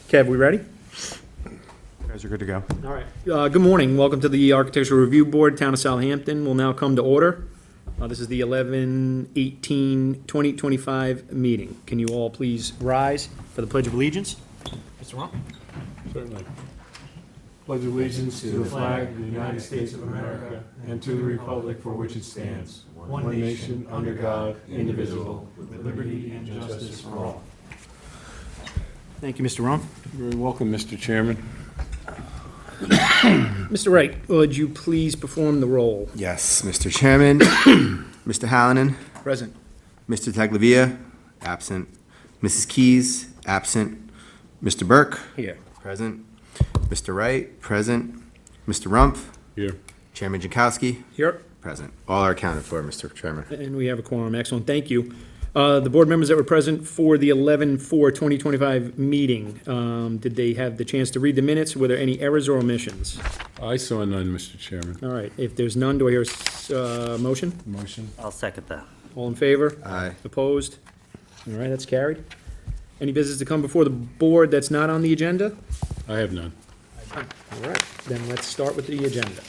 Kev, we ready? You guys are good to go. All right. Good morning. Welcome to the Architectural Review Board, Town of Southampton. Will now come to order. This is the 11/18/2025 meeting. Can you all please rise for the Pledge of Allegiance? Mr. Rump? Certainly. Pledge allegiance to the flag of the United States of America and to the republic for which it stands, one nation, under God, indivisible, with liberty and justice for all. Thank you, Mr. Rump. You're welcome, Mr. Chairman. Mr. Wright, would you please perform the roll? Yes, Mr. Chairman, Mr. Hallinan, Present. Mr. Taglavia, absent. Mrs. Keys, absent. Mr. Burke, Here. present. Mr. Wright, present. Mr. Rump, Here. Chairman Jankowski, Here. present. All are accounted for, Mr. Chairman. And we have a quorum. Excellent. Thank you. The board members that were present for the 11/4/2025 meeting, did they have the chance to read the minutes? Were there any errors or omissions? I saw none, Mr. Chairman. All right. If there's none, do I hear a motion? Motion? I'll second that. All in favor? Aye. Opposed? All right, that's carried. Any business to come before the board that's not on the agenda? I have none. All right, then let's start with the agenda.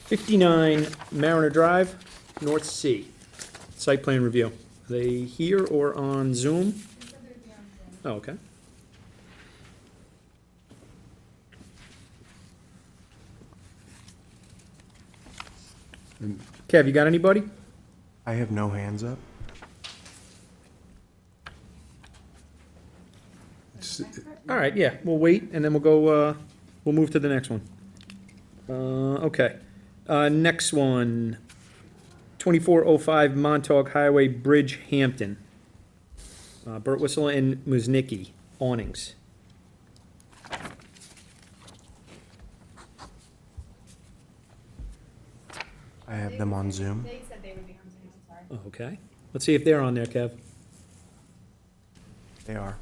59 Mariner Drive, North Sea, site plan review. Are they here or on Zoom? Oh, okay. Kev, you got anybody? I have no hands up. All right, yeah, we'll wait, and then we'll go, we'll move to the next one. Okay. Next one, 2405 Montauk Highway Bridge, Hampton. Burt Whistle and Musnicki, awnings. I have them on Zoom. They said they would be on Zoom, I'm sorry. Okay, let's see if they're on there, Kev. They are.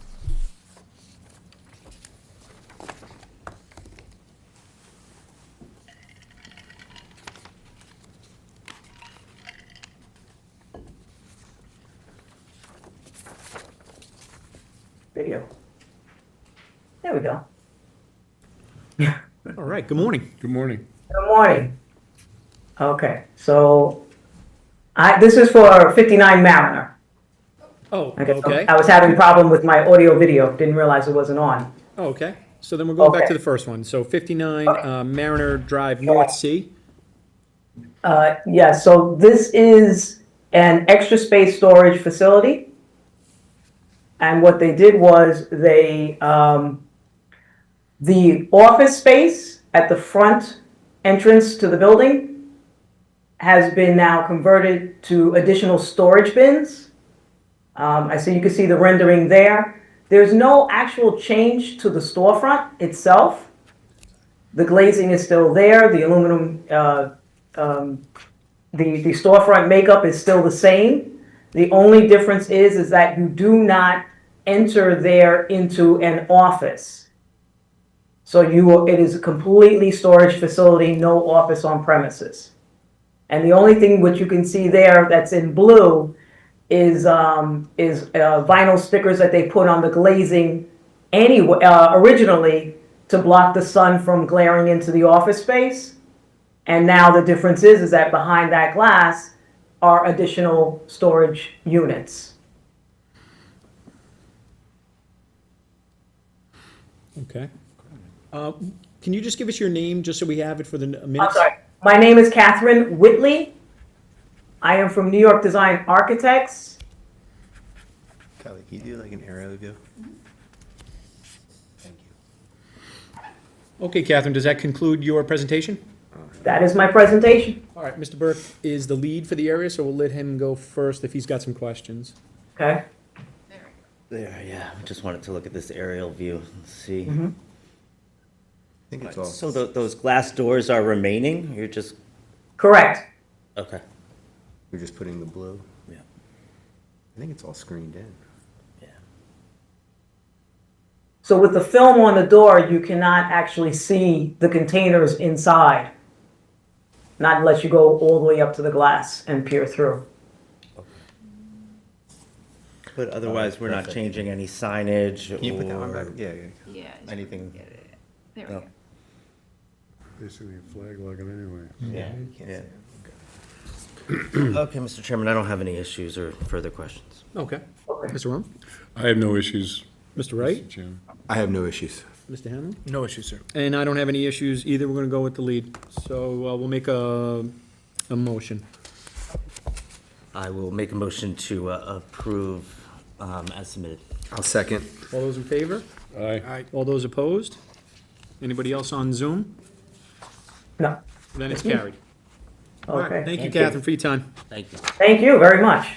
Video. There we go. All right, good morning. Good morning. Good morning. Okay, so this is for 59 Mariner. Oh, Okay, so okay, I was having a problem with my audio video, didn't realize it wasn't on. okay. So then we'll go back Okay. to the first one. So 59 Okay. Mariner Drive, North Sea. Yeah, so this is an extra space storage facility. And what they did was the office space at the front entrance to the building has been now converted to additional storage bins. I see you can see the rendering there. There's no actual change to the storefront itself. The glazing is still there. The aluminum, the storefront makeup is still the same. The only difference is that you do not enter there into an office. So it is a completely storage facility, no office on premises. And the only thing which you can see there that's in blue is vinyl stickers that they put on the glazing anyway, originally to block the sun from glaring into the office space. And now the difference is that behind that glass are additional storage units. Okay. Can you just give us your name, just so we have it for the minutes? I'm sorry. My name is Catherine Whitley. I am from New York Design Architects. Kelly, can you do like an aerial view? Thank you. Okay, Catherine, does that conclude your presentation? That is my presentation. All right, Mr. Burke is the lead for the area, so we'll let him go first if he's got some questions. Okay. There, yeah, I just wanted to look at this aerial view and see. Mm-hmm. I think it's all. So those glass doors are remaining? You're just, Correct. okay, We're just putting the blue. yeah, I think it's all screened in. yeah. So with the film on the door, you cannot actually see the containers inside. Not unless you go all the way up to the glass and peer through. But otherwise, we're not Perfect. changing any signage Can you put that one back? or... Yeah, Yeah. anything. There we No. go. Basically a flag logging anyway. Yeah, Can't yeah. see it. Okay, Mr. Chairman, I don't have any issues or further questions. Okay. Okay. Mr. Rum? I have no issues, Mr. Wright? Mr. Chairman. I have no issues. Mr. Hanlon? No issue, sir. And I don't have any issues either. We're gonna go with the lead. So we'll make a motion. I will make a motion to approve as submitted. I'll second. All those in favor? Aye. All those opposed? Anybody else on Zoom? No, Then it's carried. All right, okay. thank you, Catherine, for your time. Thank you. Thank you very much.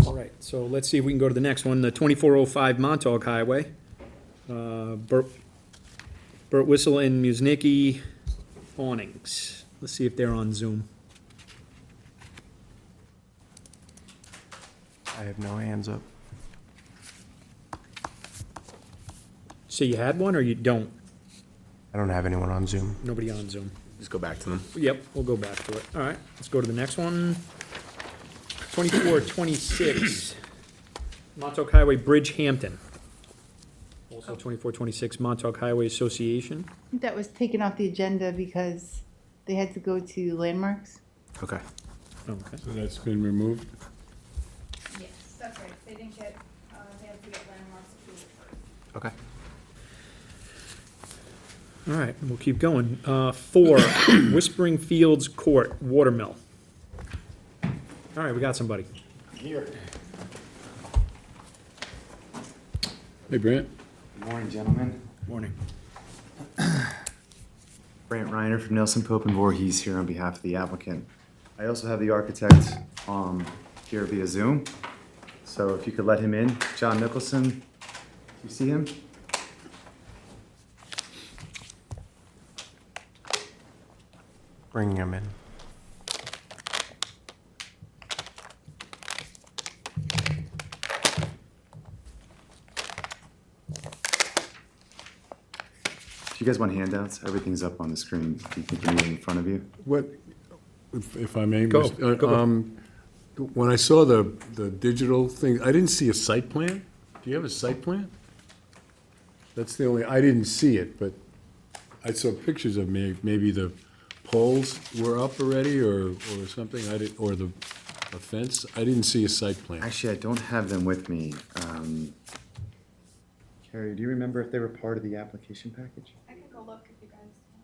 All right, so let's see if we can go to the next one, the 2405 Montauk Highway. Burt Whistle and Musnicki awnings. Let's see if they're on Zoom. I have no hands up. So you had one or you don't? I don't have anyone on Zoom. Nobody on Zoom. Just go back to them. Yep, we'll go back to it. All right, let's go to the next one. 2426 Montauk Highway Bridge Hampton. Also 2426 Montauk Highway Association. That was taken off the agenda because they had to go to landmarks. Okay. Okay. So that's been removed? Yes, that's right. They didn't get, they have to get landmarks approval first. Okay. All right, we'll keep going. 4 Whispering Fields Court, Watermill. All right, we got somebody. Hey, Brent? Good morning, gentlemen. Morning. Brant Reiner from Nelson Pope and Voorhees here on behalf of the applicant. I also have the architect here via Zoom. So if you could let him in, John Nicholson, do you see him? Bringing him in. If you guys want handouts, everything's up on the screen. If you think you need it in front of you. What, if I may? Go, Mr. go. When I saw the digital thing, I didn't see a site plan. Do you have a site plan? That's the only, I didn't see it, but I saw pictures of maybe the poles were up already or something. I didn't, or a fence. I didn't see a site plan. Actually, I don't have them with me. Carrie, do you remember if they were part of the application package? I can go look if you guys want.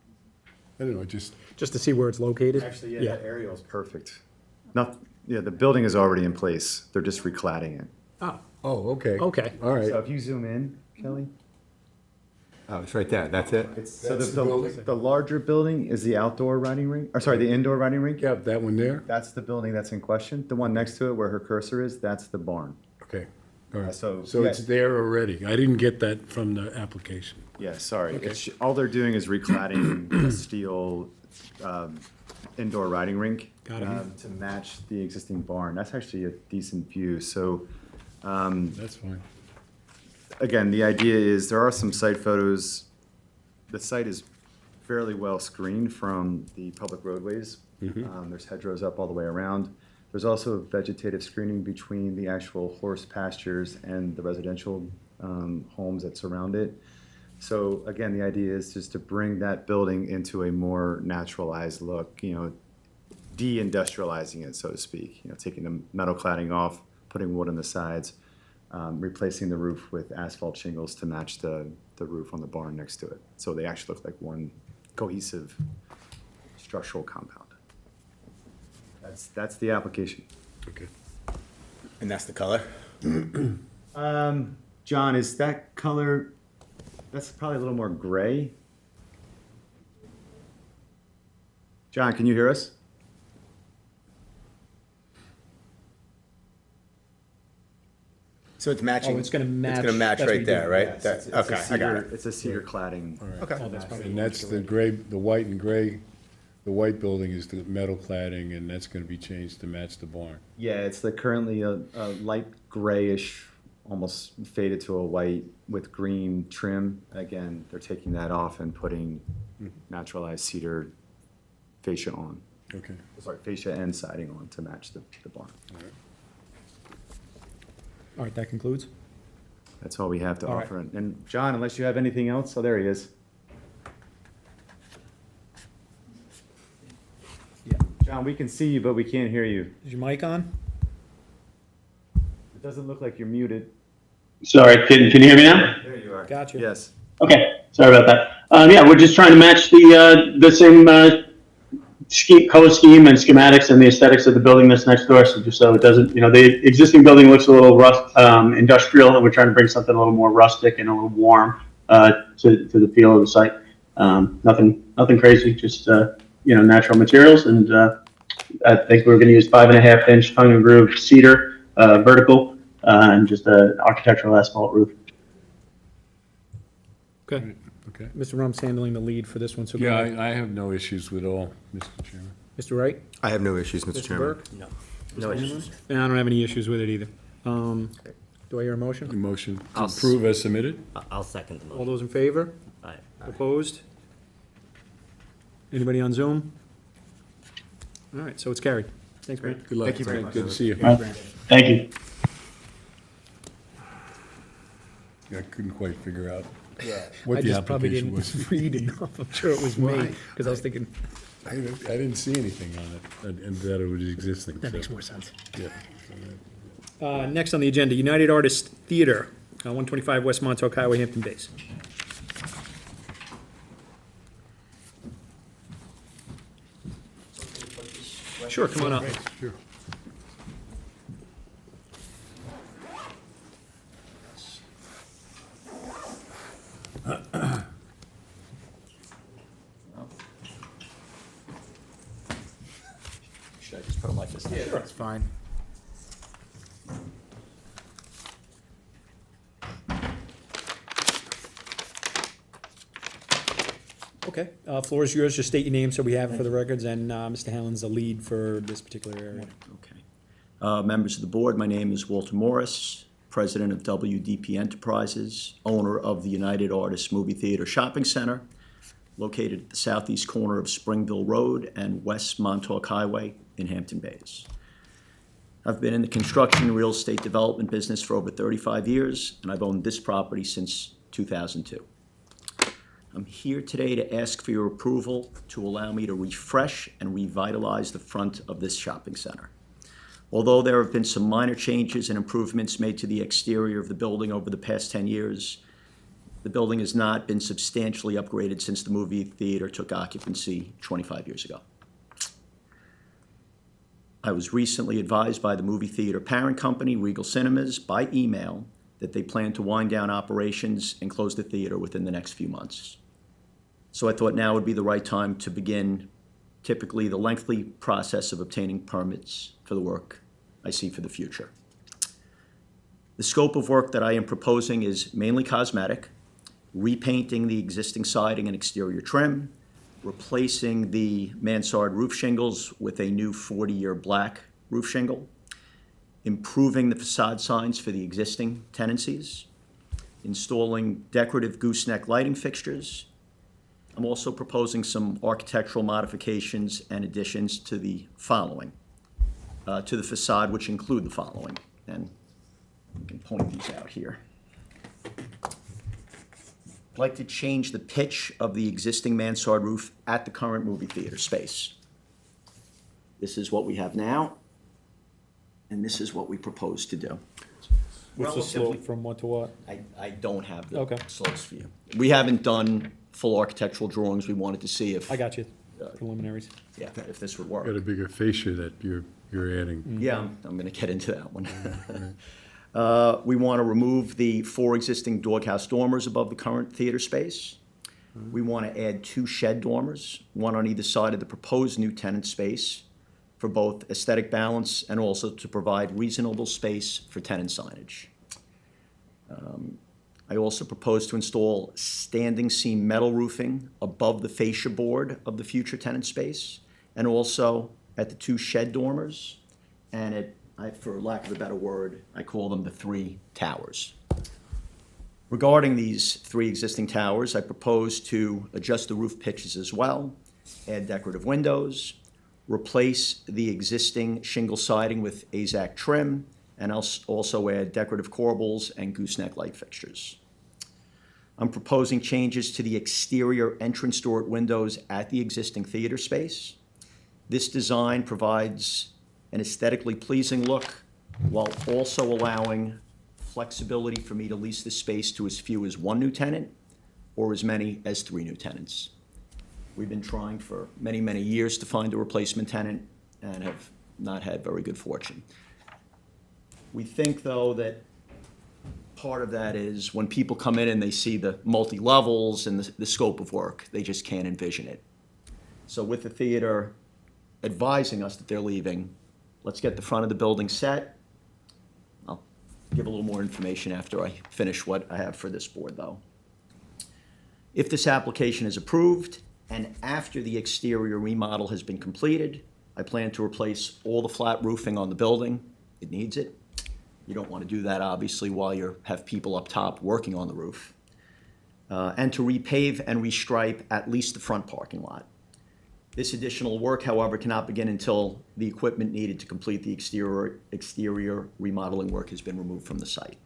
I don't know, just, Just to see where it's located? Actually, Yeah. that aerial's perfect. Yeah, the building is already in place. They're just recladding it. Oh, oh, okay. okay. All right. So if you zoom in, Kelly. Oh, it's right there. That's it? So That's the building? the larger building is the outdoor riding rink, or sorry, the indoor riding rink? Yeah, that one there? That's the building that's in question. The one next to it where her cursor is, that's the barn. Okay, all right. So, So yeah. it's there already. I didn't get that from the application. Yeah, sorry. Okay. All they're doing is recladding a steel indoor riding rink Got it. to match the existing barn. That's actually a decent view. So That's fine. again, the idea is there are some site photos. The site is fairly well screened from the public roadways. There's hedgerows up all the way around. There's also vegetative screening between the actual horse pastures and the residential homes that surround it. So again, the idea is just to bring that building into a more naturalized look, de-industrializing it, so to speak. Taking the metal cladding off, putting wood on the sides, replacing the roof with asphalt shingles to match the roof on the barn next to it. So they actually look like one cohesive structural compound. That's the application. Okay. And that's the color? John, is that color, that's probably a little more gray? John, can you hear us? So it's matching? Oh, it's gonna match- It's gonna match that's what right you there, do. right? Yes, That- it's a Okay, I got cedar- it. It's a cedar cladding. Okay. And that's the gray, the white and gray, the white building is the metal cladding, and that's gonna be changed to match the barn. Yeah, it's currently a light grayish, almost faded to a white with green trim. Again, they're taking that off and putting naturalized cedar fascia on. Okay. fascia and siding on to match the barn. All right, that concludes. That's all we have to All right. offer. And John, unless you have anything else, oh, there he is. Yeah. John, we can see you, but we can't hear you. Is your mic on? It doesn't look like you're muted. Sorry, can you hear me now? There you are. Gotcha. Yes. Okay, sorry about that. Yeah, we're just trying to match the same color scheme and schematics and the aesthetics of the building that's next door. So just so it doesn't, the existing building looks a little industrial, and we're trying to bring something a little more rustic and a little warm to the feel of the site. Nothing crazy, just natural materials, and I think we're going to use 5.5-inch tongue and groove cedar vertical and just an architectural asphalt roof. Okay. Okay. Mr. Rum's handling the lead for this one, so go Yeah, ahead. I have no issues with all, Mr. Chairman. Mr. Wright? I have no issues, Mr. Mr. Chairman. Burke? No, no issues. And I don't have any issues with it either. Do I hear a The motion? motion to I'll approve as submitted? I'll second the All motion. those in favor? Aye. Opposed? Anybody on Zoom? All right, so it's carried. Thanks, Brent. Good luck. Thank you very much. Good to see you. Thank you. I couldn't quite figure out I what the just probably application didn't was. read enough. I'm sure it was me, Why? because I was thinking, I didn't see anything on it, and that it was existing. that so, makes more sense. yeah. Next on the agenda, United Artists Theater, 125 West Montauk Highway, Hampton Bays. Sure, come on up. Sure. Should I just put them like this? Yeah, that's fine. Okay, floor is yours. Just state your name so we have it for the records, and Mr. Hallen's the lead for this particular area. Okay. Members of the board, my name is Walter Morris, president of WDP Enterprises, owner of the United Artists Movie Theater Shopping Center, located at the southeast corner of Springville Road and West Montauk Highway in Hampton Bays. I've been in the construction and real estate development business for over 35 years, and I've owned this property since 2002. I'm here today to ask for your approval to allow me to refresh and revitalize the front of this shopping center. Although there have been some minor changes and improvements made to the exterior of the building over the past 10 years, the building has not been substantially upgraded since the movie theater took occupancy 25 years ago. I was recently advised by the movie theater parent company, Regal Cinemas, by email that they plan to wind down operations and close the theater within the next few months. So I thought now would be the right time to begin typically the lengthy process of obtaining permits for the work I see for the future. The scope of work that I am proposing is mainly cosmetic, repainting the existing siding and exterior trim, replacing the mansard roof shingles with a new 40-year black roof shingle, improving the facade signs for the existing tenancies, installing decorative gooseneck lighting fixtures. I'm also proposing some architectural modifications and additions to the following, to the facade, which include the following, and I can point these out here. I'd like to change the pitch of the existing mansard roof at the current movie theater space. This is what we have now, and this is what we propose to do. What's the Relatively- slope from what to what? I don't have the Okay. slopes for you. We haven't done full architectural drawings. We wanted to see if, I got you, preliminaries. yeah, if this would Got work. a bigger fascia that you're adding. Yeah, I'm gonna get into that one. We want to remove the 4 existing doghouse dormers above the current theater space. We want to add 2 shed dormers, one on either side of the proposed new tenant space for both aesthetic balance and also to provide reasonable space for tenant signage. I also propose to install standing seam metal roofing above the fascia board of the future tenant space and also at the 2 shed dormers and for lack of a better word, I call them the 3 towers. Regarding these 3 existing towers, I propose to adjust the roof pitches as well, add decorative windows, replace the existing shingle siding with AZAC trim, and also add decorative corbels and gooseneck light fixtures. I'm proposing changes to the exterior entrance door windows at the existing theater space. This design provides an aesthetically pleasing look while also allowing flexibility for me to lease the space to as few as one new tenant or as many as 3 new tenants. We've been trying for many, many years to find a replacement tenant and have not had very good fortune. We think, though, that part of that is when people come in and they see the multi-levels and the scope of work, they just can't envision it. So with the theater advising us that they're leaving, let's get the front of the building set. I'll give a little more information after I finish what I have for this board, though. If this application is approved, and after the exterior remodel has been completed, I plan to replace all the flat roofing on the building. It needs it. You don't want to do that, obviously, while you have people up top working on the roof. And to repave and restripe at least the front parking lot. This additional work, however, cannot begin until the equipment needed to complete the exterior remodeling work has been removed from the site.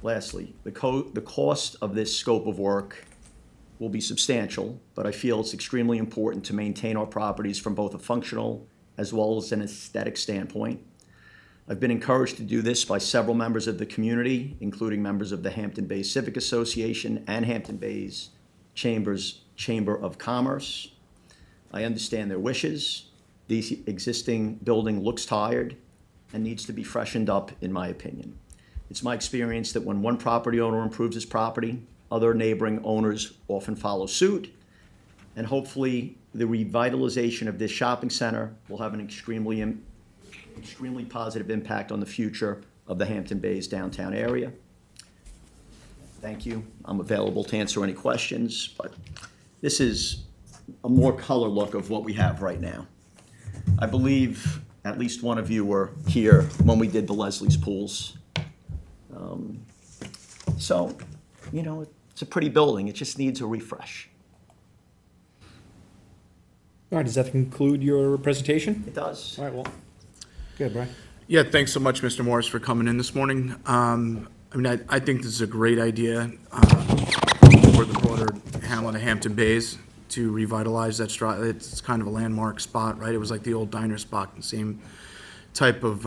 Lastly, the cost of this scope of work will be substantial, but I feel it's extremely important to maintain our properties from both a functional as well as an aesthetic standpoint. I've been encouraged to do this by several members of the community, including members of the Hampton Bays Civic Association and Hampton Bays Chamber of Commerce. I understand their wishes. The existing building looks tired and needs to be freshened up, in my opinion. It's my experience that when one property owner improves his property, other neighboring owners often follow suit, and hopefully the revitalization of this shopping center will have an extremely positive impact on the future of the Hampton Bays downtown area. Thank you. I'm available to answer any questions, but this is a more color look of what we have right now. I believe at least one of you were here when we did the Leslie's pools. So, you know, it's a pretty building. It just needs a refresh. All right, does that conclude your presentation? It does. All right, well, good, Brian. Yeah, thanks so much, Mr. Morris, for coming in this morning. I think this is a great idea for the broader hamlet of Hampton Bays to revitalize that spot. It's kind of a landmark spot, right? It was like the old diner spot, the same type of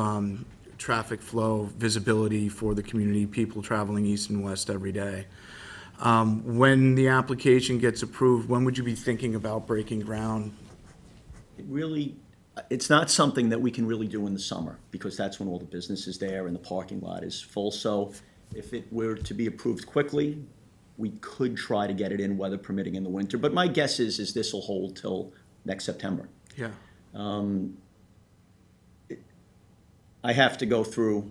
traffic flow, visibility for the community, people traveling east and west every day. When the application gets approved, when would you be thinking about breaking ground? It's not something that we can really do in the summer because that's when all the business is there and the parking lot is full. So if it were to be approved quickly, we could try to get it in, weather permitting, in the winter. But my guess is this will hold till next September. Yeah. I have to go through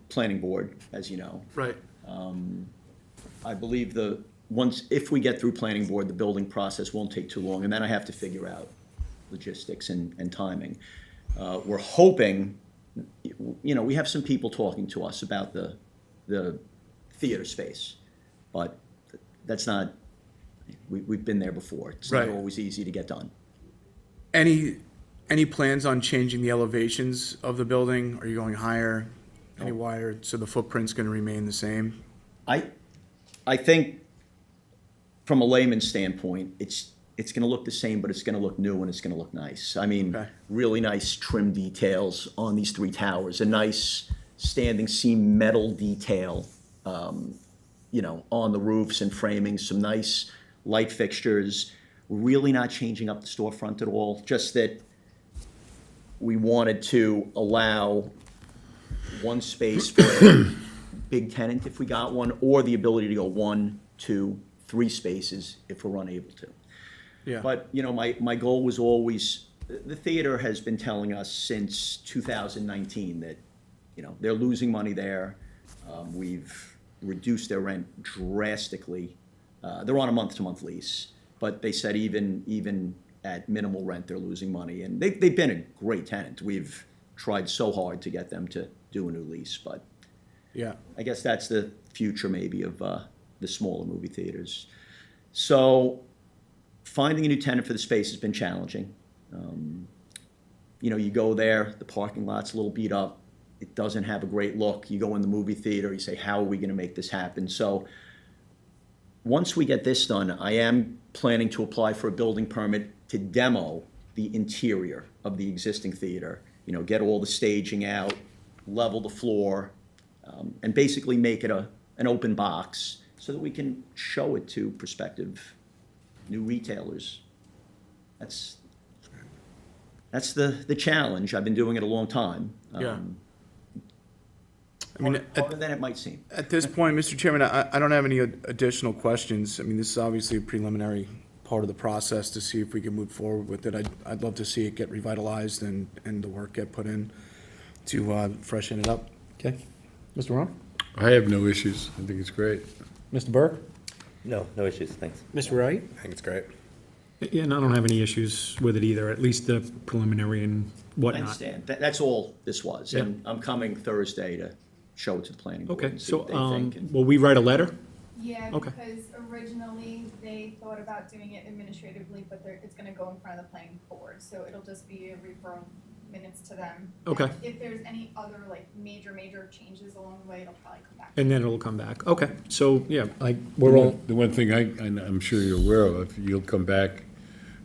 planning board, as you know. Right. I believe if we get through planning board, the building process won't take too long, and then I have to figure out logistics and timing. We're hoping, we have some people talking to us about the theater space, but that's not, we've been there before. It's Right. not always easy to get done. Any plans on changing the elevations of the building? Are you going higher, any wider, so the footprint's going to remain the same? I think from a layman's standpoint, it's going to look the same, but it's going to look new and it's going to look nice. I mean, Okay. really nice trim details on these 3 towers, a nice standing seam metal detail, on the roofs and framing, some nice light fixtures. Really not changing up the storefront at all, just that we wanted to allow one space for a big tenant if we got one, or the ability to go 1, 2, 3 spaces if we're unable to. Yeah. But, my goal was always, the theater has been telling us since 2019 that, they're losing money there. We've reduced their rent drastically. They're on a month-to-month lease, but they said even at minimal rent, they're losing money. And they've been a great tenant. We've tried so hard to get them to do a new lease, but Yeah. I guess that's the future maybe of the smaller movie theaters. So finding a new tenant for the space has been challenging. You know, you go there, the parking lot's a little beat up, it doesn't have a great look. You go in the movie theater, you say, how are we gonna make this happen? So, once we get this done, I am planning to apply for a building permit to demo the interior of the existing theater. You know, get all the staging out, level the floor, and basically make it an open box so that we can show it to prospective new retailers. That's the challenge. I've been doing it a long time. Yeah. I mean, Harder than it might seem. at this point, Mr. Chairman, I don't have any additional questions. I mean, this is obviously a preliminary part of the process to see if we can move forward with it. I'd love to see it get revitalized and the work get put in to freshen it up. Okay. Mr. Ron? I have no issues. I think it's great. Mr. Burke? No, no issues, thanks. Mr. Wright? I think it's great. Yeah, and I don't have any issues with it either, at least the preliminary and I whatnot. understand. That's all this was. And I'm coming Thursday to show it to the planning board Okay, and see so, what they think. And- will we write a letter? Yeah, Okay. because originally they thought about doing it administratively, but it's gonna go in front of the planning board, so it'll just be a referral minutes to them. Okay. And if there's any other like major changes along the way, it'll probably come back. And then it'll come back. Okay, so, yeah, we're all, The one thing I'm sure you're aware of, you'll come back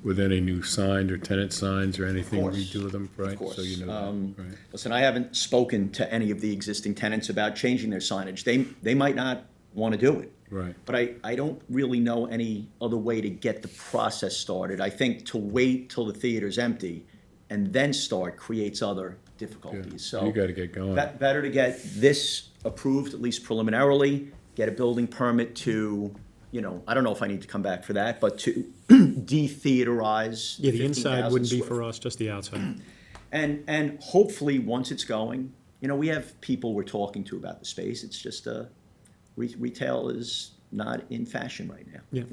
with any new signs or tenant signs or anything course. redo them, right? Of course. So you know that, right? Listen, I haven't spoken to any of the existing tenants about changing their signage. They might not want to do it. Right. But I don't really know any other way to get the process started. I think to wait till the theater's empty and then start creates other difficulties. So You gotta get going. better to get this approved, at least preliminarily, get a building permit to, you know, I don't know if I need to come back for that, but to de-theaterize. yeah, the inside 15,000 wouldn't be square for us, just the outside. and hopefully, once it's going, you know, we have people we're talking to about the space. It's just retail is not in fashion right now. Yeah.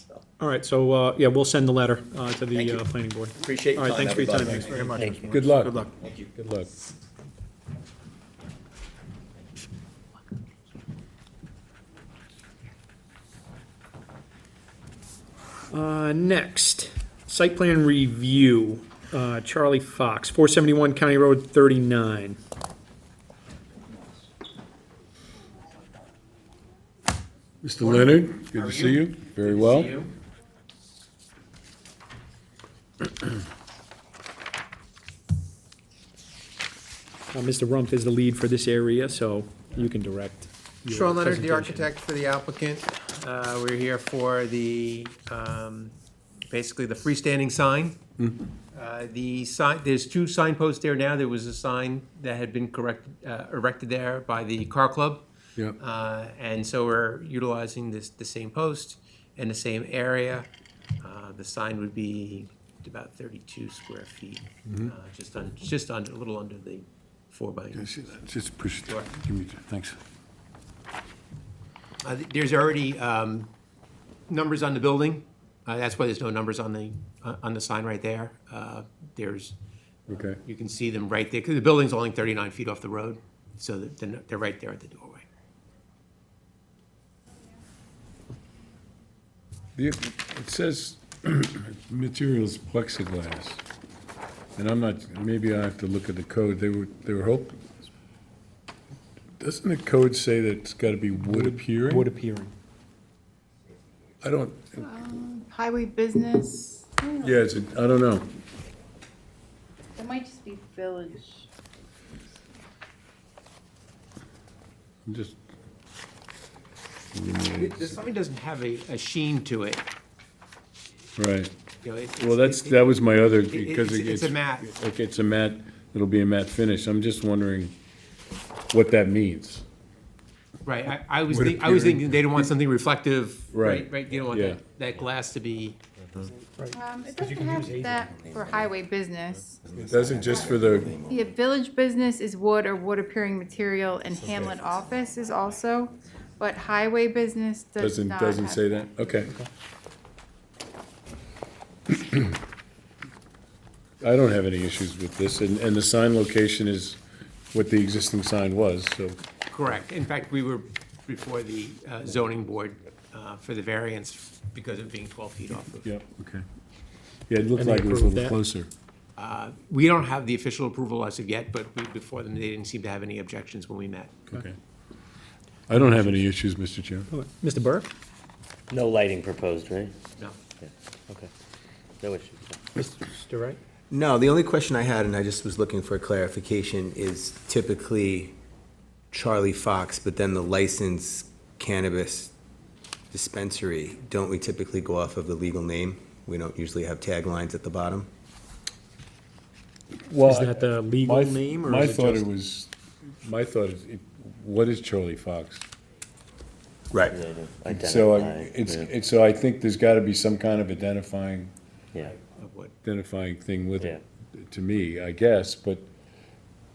So, All right, so, yeah, we'll send the letter to Thank the you. planning board. appreciate All your right, time, thanks for your time. everybody. Thanks very much. Thank you. Good luck. Good luck. Thank you. Good luck. Next, site plan review, Charlie Fox, 471 County Road 39. Mr. Leonard, good to see you. Very well. Mr. Rumpf is the lead for this area, so you can direct your Sean Leonard, the presentation. architect for the applicant. We're here for the, basically the freestanding sign. The sign, there's two signposts there now. There was a sign that had been erected there by the car club. Yeah. And so we're utilizing the same post and the same area. The sign would be about 32 square feet, just under, a little under the 4 by. Just push it. Give me, thanks. There's already numbers on the building. That's why there's no numbers on the sign right there. There's, Okay. you can see them right there, because the building's only 39 feet off the road, so they're right there at the doorway. It says materials plexiglass, and I'm not, maybe I have to look at the code. They were hoping, doesn't the code say that it's gotta be wood appearing? Wood appearing. I don't, Highway business, yeah, I don't know. it might just be village. I'm just. The sign doesn't have a sheen to it. Right. You know, Well, that was my other, because it's a matte. Okay, it's a matte, it'll be a matte finish. I'm just wondering what that means. Right, I was Wood appearing. thinking they don't want something reflective, Right. right? You don't want Yeah. that glass to be, It doesn't have that for highway business. Does it just for the, Yeah, village business is wood or wood appearing material, and Hamlet office is also, but highway business does not doesn't have say that? Okay. I don't have any issues with this, and the sign location is what the existing sign was, so, correct. In fact, we were before the zoning board for the variance because of being 12 feet off of. yeah, okay. Yeah, it looked And they like it was approved a little that? closer. We don't have the official approval as of yet, but before them, they didn't seem to have any objections when we met. Okay. I don't have any issues, Mr. Chairman. Okay. Mr. Burke? No lighting proposed, right? No. Yeah, okay. No issues. Mr. Wright? No, the only question I had, and I just was looking for clarification, is typically Charlie Fox, but then the licensed cannabis dispensary, don't we typically go off of the legal name? We don't usually have taglines at the bottom? Well, Is that the legal my- name, or My is it thought just- it was, my thought is, what is Charlie Fox? Right. So Identify, so I think there's gotta be some kind of identifying yeah. Of what? thing with it, to me, I guess, but,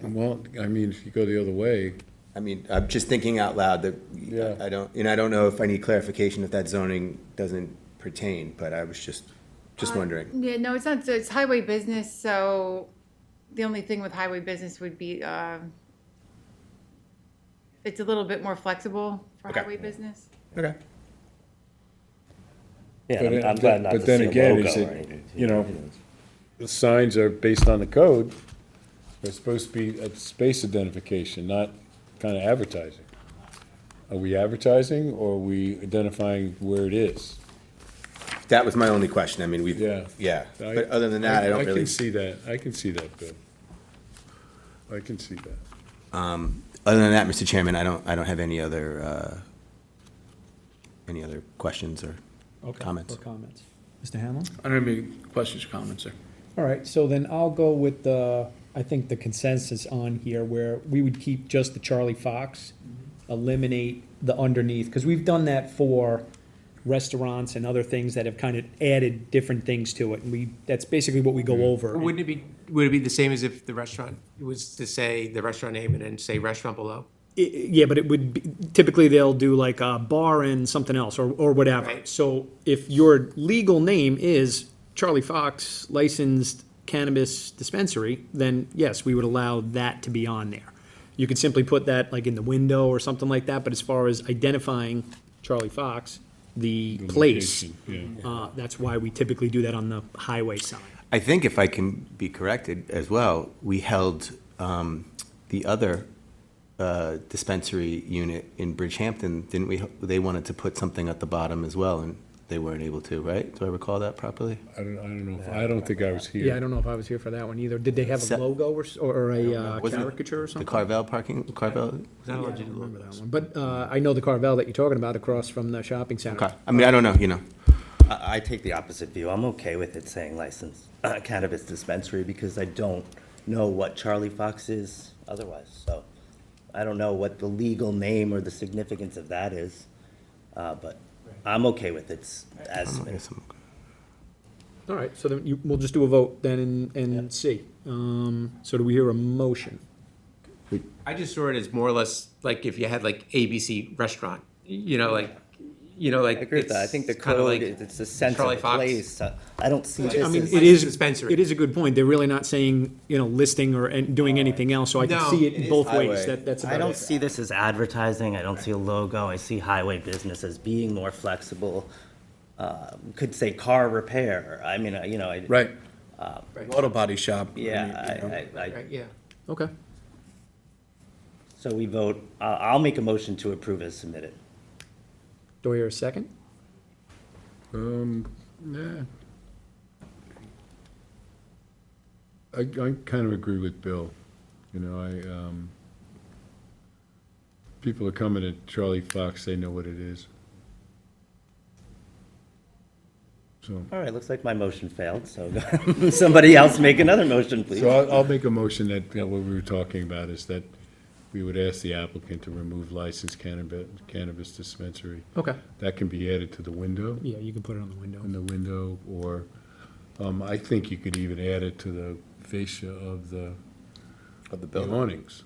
well, I mean, if you go the other way, I mean, I'm just thinking out loud that, Yeah. I don't know if I need clarification if that zoning doesn't pertain, but I was just wondering. Yeah, no, it's not, so it's highway business, so the only thing with highway business would be, it's a little bit more flexible for Okay. highway business. Okay. Yeah, But I'm glad not but to then see a again, logo is or it, anything. you know, the signs are based on the code. They're supposed to be a space identification, not kind of advertising. Are we advertising, or are we identifying where it is? That was my only question. I mean, Yeah. But other than that, I don't really. can see that, I can see that, Bill. I can see that. Other than that, Mr. Chairman, I don't have any other questions or comments. Or comments. Mr. Hamlin? I don't have any questions or comments, sir. All right, so then I'll go with I think the consensus on here where we would keep just the Charlie Fox, eliminate the underneath, because we've done that for restaurants and other things that have kind of added different things to it, and that's basically what we go over. Would it be the same as if the restaurant was to say the restaurant name and then say restaurant below? Yeah, but it would be, typically they'll do like a bar and something else, or whatever. Right. So if your legal name is Charlie Fox Licensed Cannabis Dispensary, then yes, we would allow that to be on there. You could simply put that like in the window or something like that, but as far as identifying Charlie Fox, the place, Location, yeah. that's why we typically do that on the highway sign. I think if I can be corrected as well, we held the other dispensary unit in Bridgehampton, didn't we? They wanted to put something at the bottom as well, and they weren't able to, right? Do I recall that properly? I don't know, I don't think I was here. Yeah, I don't know if I was here for that one either. Did they have a Se- logo or a Wasn't it caricature or The something? Carvel? Was that allowed you to Remember look? that one. But I know the Carvel that you're talking about across from the shopping center. Okay, I mean, I don't know, you know. I take the opposite view. I'm okay with it saying licensed cannabis dispensary because I don't know what Charlie Fox is otherwise. So I don't know what the legal name or the significance of that is, but I'm okay with it as I guess I'm- All right, so then we'll just do a vote then and see. So do we hear a motion? I just saw it as more or less like if you had like ABC restaurant, like. I agree with that. I think the it's kinda code, like it's a sense of Charlie a Fox. place. I don't see this I mean, as. it is, dispensary. it is a good point. They're really not saying, listing or doing anything else, so I can No, see it it is both highway. ways. That's I about don't it. see this as advertising. I don't see a logo. I see highway business as being more flexible. Could say car repair. I mean, I. Right. Auto body shop. Yeah, Right, yeah. Okay. so we vote, I'll make a motion to approve as submitted. Do I hear a second? Yeah. I kind of agree with Bill. People are coming to Charlie Fox, they know what it is. So, All right, looks like my motion failed, so somebody else make another motion, please. so I'll make a motion that, what we were talking about is that we would ask the applicant to remove licensed cannabis dispensary. Okay. That can be added to the window, Yeah, you can put it on the window. in the window, or, I think you could even add it to the fascia of the awnings.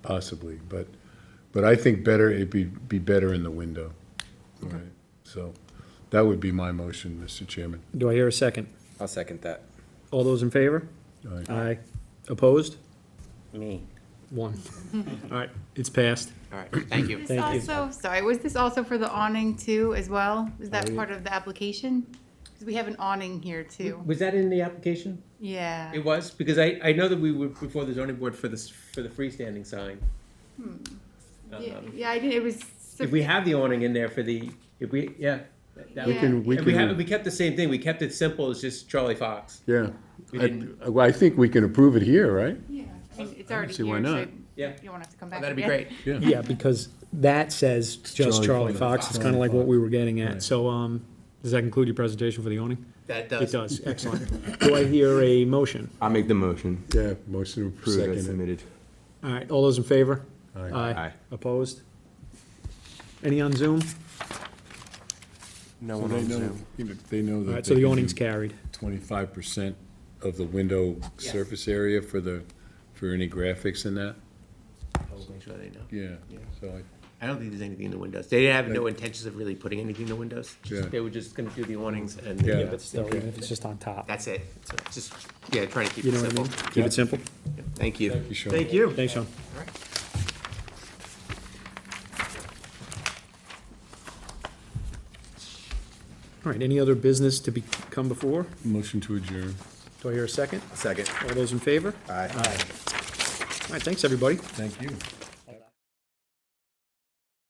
Possibly, but I think better, it'd be better in the window. Right. So, that would be my motion, Mr. Chairman. Do I hear a second? I'll second that. All those in favor? All right. Aye. Opposed? Me. One. All right, it's passed. All right, thank you. This Thank you. also, sorry, was this also for the awning too as well? Is that part of the application? Because we have an awning here too. Was that in the application? Yeah. It was, because I know that we were before the zoning board for this, for the freestanding sign. Yeah, I did, it was. If we have the awning in there for the, if we, yeah. that- We can- And we kept the same thing, we kept it simple as just Charlie Fox. Yeah. We didn't- Well, I think we can approve it here, right? Yeah, I mean, it's already see here, why so not. Yeah. you don't have to come back. That'd be again. great. Yeah, because that says just Charlie Fox. It's kind of like what we were getting at. Right. So, does that conclude your presentation for the awning? That It does. does, excellent. Do I hear a motion? I'll make the motion. Yeah, motion to Approve as second it. submitted. All right, all those in favor? Aye. Aye. Opposed? Any on Zoom? No one on Zoom. They know All that. right, so the awning's carried. 25% of the window Yes. surface area for any graphics in that? I'll make sure they know. Yeah, Yeah. so I don't think there's anything in the windows. They have no intentions of really putting anything in the windows. Yeah. They were just gonna do the awnings and. Yeah. But still, even if it's just on top. That's it. So just, yeah, trying to keep You it know what I simple. mean? Keep it simple. Thank you. you, Sean. Thank you. Thanks, Sean. All right, any other business to come before? Motion to adjourn. Do I hear a second? Second. All those in favor? Aye. All right, thanks, everybody. Thank you.